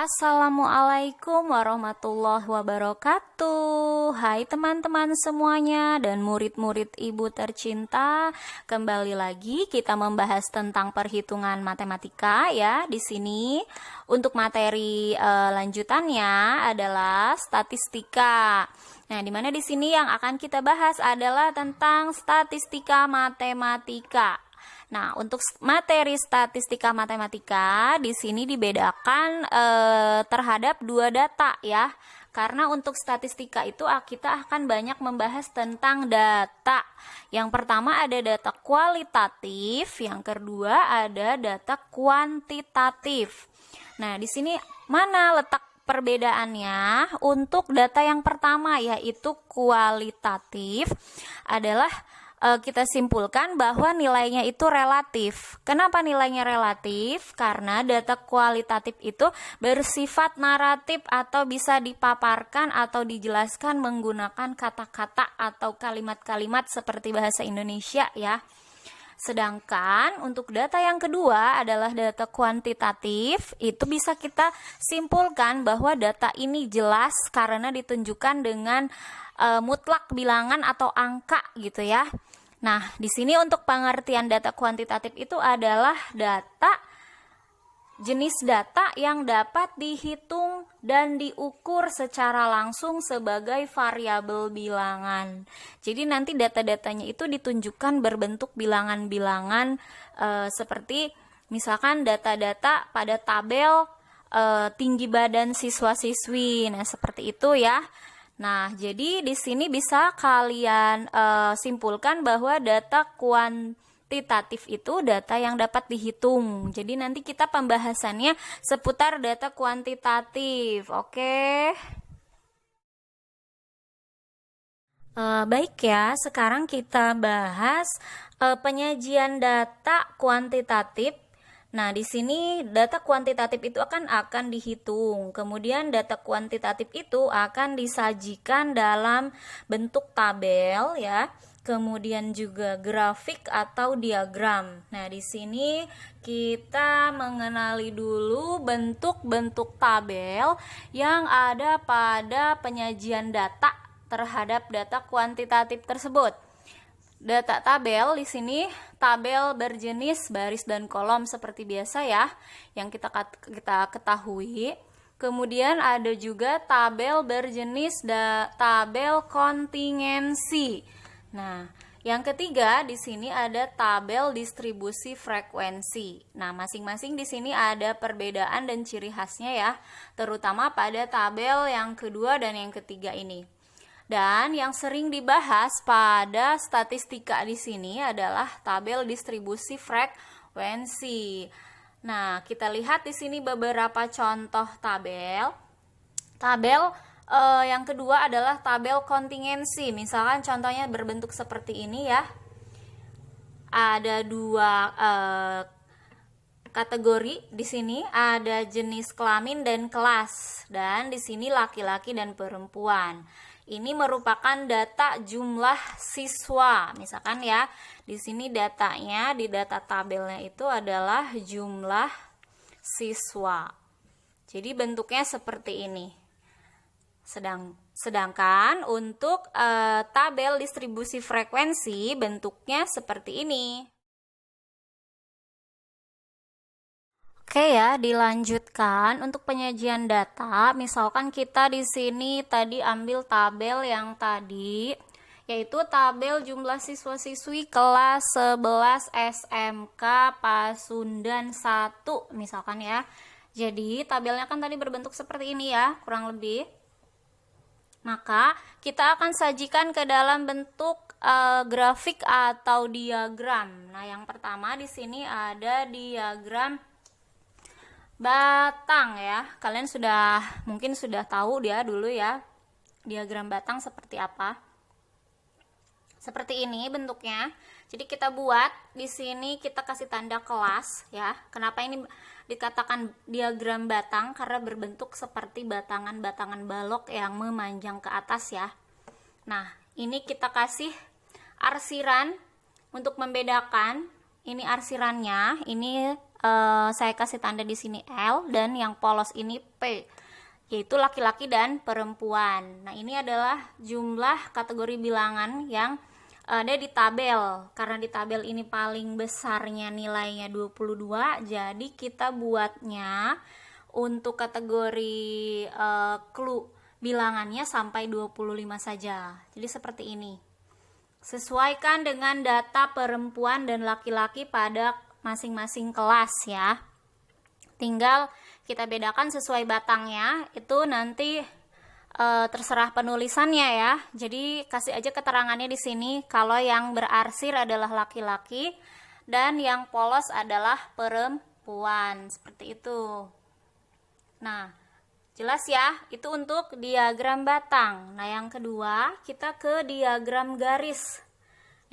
Assalamualaikum warahmatullahi wabarakatuh. Hai teman-teman semuanya dan murid-murid ibu tercinta. Kembali lagi kita membahas tentang perhitungan matematika ya di sini. Untuk materi lanjutannya adalah statistika. Nah, di mana di sini yang akan kita bahas adalah tentang statistika matematika. Nah, untuk materi statistika matematika di sini dibedakan terhadap dua data ya. Karena untuk statistika itu kita akan banyak membahas tentang data. Yang pertama ada data kualitatif, yang kedua ada data kuantitatif. Nah, di sini mana letak perbedaannya? Untuk data yang pertama yaitu kualitatif adalah kita simpulkan bahwa nilainya itu relatif. Kenapa nilainya relatif? Karena data kualitatif itu bersifat naratif atau bisa dipaparkan atau dijelaskan menggunakan kata-kata atau kalimat-kalimat seperti bahasa Indonesia ya. Sedangkan untuk data yang kedua adalah data kuantitatif, itu bisa kita simpulkan bahwa data ini jelas karena ditunjukkan dengan mutlak bilangan atau angka gitu ya. Nah, di sini untuk pengertian data kuantitatif itu adalah jenis data yang dapat dihitung dan diukur secara langsung sebagai variabel bilangan. Jadi nanti data-datanya itu ditunjukkan berbentuk bilangan-bilangan seperti misalkan data-data pada tabel tinggi badan siswa-siswi. Nah, seperti itu ya. Nah, jadi di sini bisa kalian simpulkan bahwa data kuantitatif itu data yang dapat dihitung. Jadi nanti kita pembahasannya seputar data kuantitatif, oke? Baik ya, sekarang kita bahas penyajian data kuantitatif. Nah, di sini data kuantitatif itu akan dihitung. Kemudian data kuantitatif itu akan disajikan dalam bentuk tabel ya. Kemudian juga grafik atau diagram. Nah, di sini kita mengenali dulu bentuk-bentuk tabel yang ada pada penyajian data terhadap data kuantitatif tersebut. Data tabel di sini tabel berjenis baris dan kolom seperti biasa ya yang kita ketahui. Kemudian ada juga tabel berjenis tabel kontingensi. Nah, yang ketiga di sini ada tabel distribusi frekuensi. Nah, masing-masing di sini ada perbedaan dan ciri khasnya ya, terutama pada tabel yang kedua dan yang ketiga ini. Dan yang sering dibahas pada statistika di sini adalah tabel distribusi frekuensi. Nah, kita lihat di sini beberapa contoh tabel. Tabel yang kedua adalah tabel kontingensi. Misalkan contohnya berbentuk seperti ini ya. Ada dua kategori di sini, ada jenis kelamin dan kelas. Dan di sini laki-laki dan perempuan. Ini merupakan data jumlah siswa. Misalkan ya, di sini datanya di data tabelnya itu adalah jumlah siswa. Jadi bentuknya seperti ini. Sedangkan untuk tabel distribusi frekuensi bentuknya seperti ini. Oke ya, dilanjutkan untuk penyajian data. Misalkan kita di sini tadi ambil tabel yang tadi, yaitu tabel jumlah siswa-siswi kelas 11 SMK Pasundan 1 misalkan ya. Jadi tabelnya kan tadi berbentuk seperti ini ya, kurang lebih. Maka kita akan sajikan ke dalam bentuk grafik atau diagram. Nah, yang pertama di sini ada diagram batang ya. Kalian mungkin sudah tahu dia dulu ya diagram batang seperti apa. Seperti ini bentuknya. Jadi kita buat di sini kita kasih tanda kelas ya. Kenapa ini dikatakan diagram batang? Karena berbentuk seperti batangan-batangan balok yang memanjang ke atas ya. Nah, ini kita kasih arsiran untuk membedakan. Ini arsirannya, ini saya kasih tanda di sini L, dan yang polos ini P, yaitu laki-laki dan perempuan. Nah, ini adalah jumlah kategori bilangan yang ada di tabel. Karena di tabel ini paling besarnya nilainya 22, jadi kita buatnya untuk kategori clue bilangannya sampai 25 saja. Jadi seperti ini. Sesuaikan dengan data perempuan dan laki-laki pada masing-masing kelas ya. Tinggal kita bedakan sesuai batangnya, itu nanti terserah penulisannya ya. Jadi kasih aja keterangannya di sini kalau yang berarsir adalah laki-laki dan yang polos adalah perempuan, seperti itu. Nah, jelas ya, itu untuk diagram batang. Nah, yang kedua, kita ke diagram garis.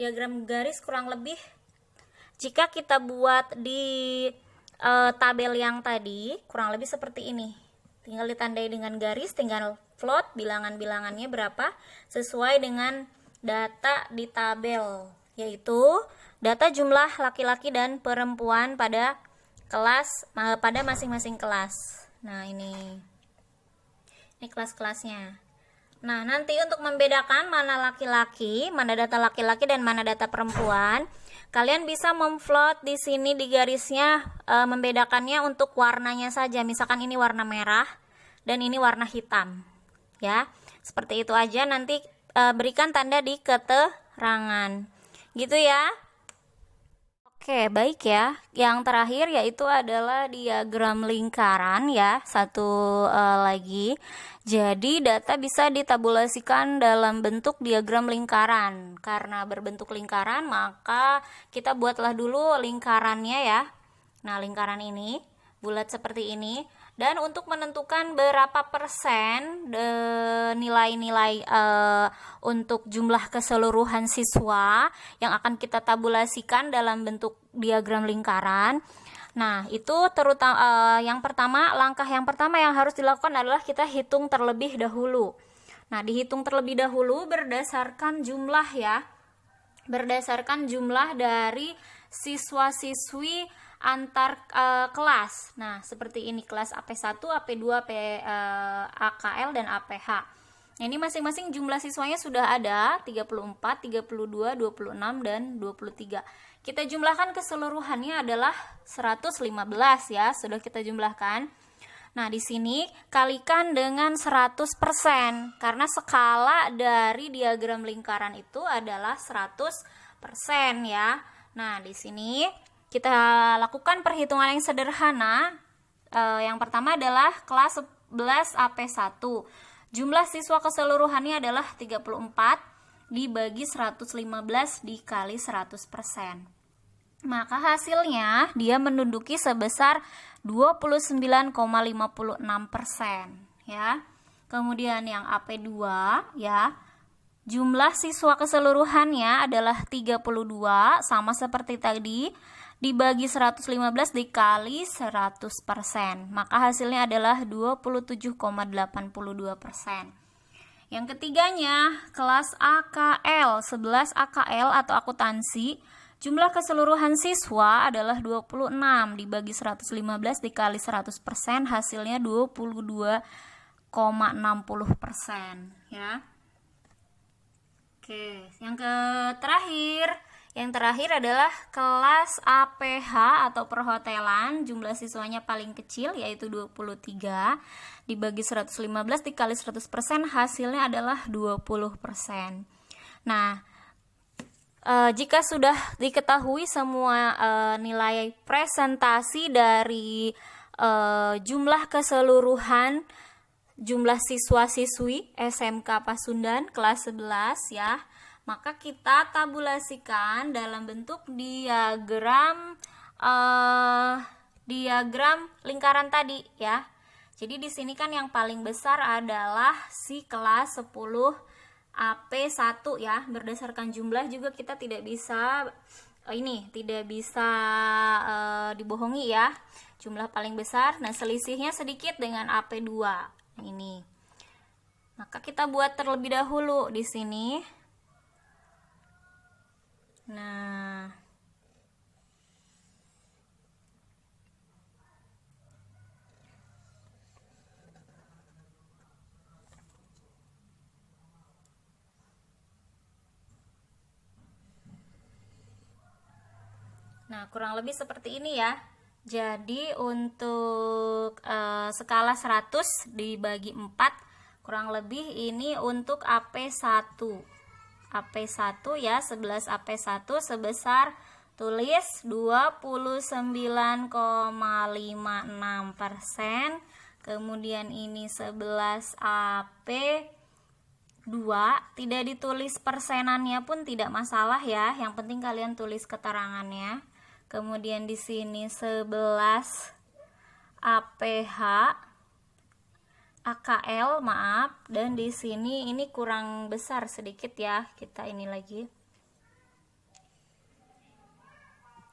Diagram garis kurang lebih jika kita buat di tabel yang tadi, kurang lebih seperti ini. Tinggal ditandai dengan garis, tinggal plot bilangan-bilangannya berapa sesuai dengan data di tabel, yaitu data jumlah laki-laki dan perempuan pada kelas, pada masing-masing kelas. Nah, ini kelas-kelasnya. Nah, nanti untuk membedakan mana laki-laki, mana data laki-laki dan mana data perempuan, kalian bisa memfloat di sini di garisnya, membedakannya untuk warnanya saja. Misalkan ini warna merah dan ini warna hitam. Ya, seperti itu aja. Nanti berikan tanda di keterangan. Gitu ya. Oke, baik ya. Yang terakhir yaitu adalah diagram lingkaran ya. Satu lagi. Jadi data bisa ditabulasikan dalam bentuk diagram lingkaran. Karena berbentuk lingkaran, maka kita buatlah dulu lingkarannya ya. Nah, lingkaran ini bulat seperti ini. Dan untuk menentukan berapa persen nilai-nilai untuk jumlah keseluruhan siswa yang akan kita tabulasikan dalam bentuk diagram lingkaran. Nah, itu terutama langkah yang pertama yang harus dilakukan adalah kita hitung terlebih dahulu. Nah, dihitung terlebih dahulu berdasarkan jumlah ya. Berdasarkan jumlah dari siswa-siswi antar kelas. Nah, seperti ini kelas AP1, AP2, AKL dan APH. Nah, ini masing-masing jumlah siswanya sudah ada 34, 32, 26 dan 23. Kita jumlahkan keseluruhannya adalah 115 ya, sudah kita jumlahkan. Nah, di sini kalikan dengan 100% karena skala dari diagram lingkaran itu adalah 100% ya. Nah, di sini kita lakukan perhitungan yang sederhana. Yang pertama adalah kelas 11 AP1. Jumlah siswa keseluruhannya adalah 34 dibagi 115 dikali 100%. Maka hasilnya dia menduduki sebesar 29,56% ya. Kemudian yang AP2 ya. Jumlah siswa keseluruhannya adalah 32 sama seperti tadi, dibagi 115 dikali 100%. Maka hasilnya adalah 27,82%. Yang ketiganya, kelas AKL, 11 AKL atau akuntansi. Jumlah keseluruhan siswa adalah 26 dibagi 115 dikali 100%, hasilnya 22,60% ya. Oke, yang terakhir adalah kelas APH atau perhotelan. Jumlah siswanya paling kecil yaitu 23 dibagi 115 dikali 100%, hasilnya adalah 20%. Nah, jika sudah diketahui semua nilai presentasi dari jumlah keseluruhan jumlah siswa-siswi SMK Pasundan kelas 11 ya, maka kita tabulasikan dalam bentuk diagram lingkaran tadi ya. Jadi di sini kan yang paling besar adalah si kelas 10 AP1 ya. Berdasarkan jumlah juga kita tidak bisa dibohongi ya. Jumlah paling besar. Nah, selisihnya sedikit dengan AP2 ini. Maka kita buat terlebih dahulu di sini. Nah, Nah, kurang lebih seperti ini ya. Jadi untuk skala 100 dibagi 4, kurang lebih ini untuk AP1. AP1 ya, 11 AP1 sebesar tulis 29,56%. Kemudian ini 11 AP2, tidak ditulis persenannya pun tidak masalah ya, yang penting kalian tulis keterangannya. Kemudian di sini 11 APH AKL, maaf, dan di sini ini kurang besar sedikit ya. Kita ini lagi.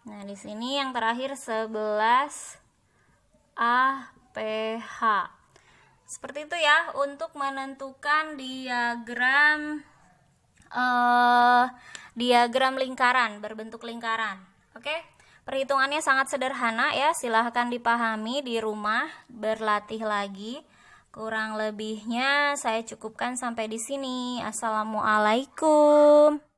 Nah, di sini yang terakhir 11 APH. Seperti itu ya untuk menentukan diagram lingkaran berbentuk lingkaran. Oke? Perhitungannya sangat sederhana ya, silahkan dipahami di rumah, berlatih lagi. Kurang lebihnya saya cukupkan sampai di sini. Assalamualaikum.